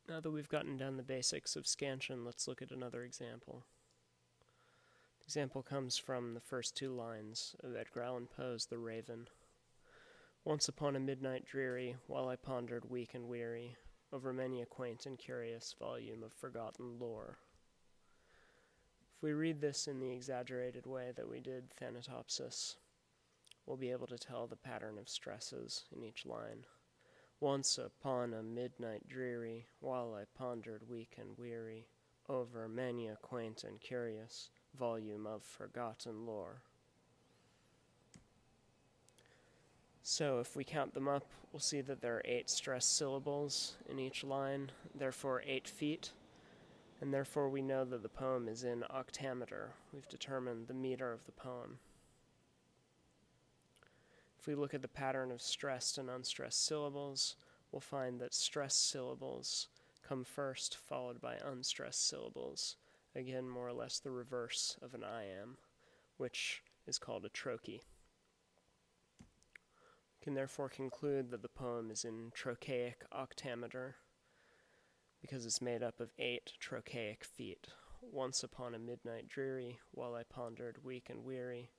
Now that we've gotten down the basics of scansion, let's look at another example. The example comes from the first two lines of Edgar Allan Poe's The Raven. Once upon a midnight dreary, while I pondered weak and weary over many a quaint and curious volume of forgotten lore. If we read this in the exaggerated way that we did Thanatopsis, we'll be able to tell the pattern of stresses in each line. Once upon a midnight dreary, while I pondered weak and weary over many a quaint and curious volume of forgotten lore. So if we count them up, we'll see that there are 8 stressed syllables in each line, therefore 8 feet, and therefore we know that the poem is in octameter. We've determined the meter of the poem. If we look at the pattern of stressed and unstressed syllables, we'll find that stressed syllables come first, followed by unstressed syllables. Again, more or less the reverse of an iamb, which is called a trochee. We can therefore conclude that the poem is in trochaic octameter because it's made up of 8 trochaic feet. Once upon a midnight dreary, while I pondered weak and weary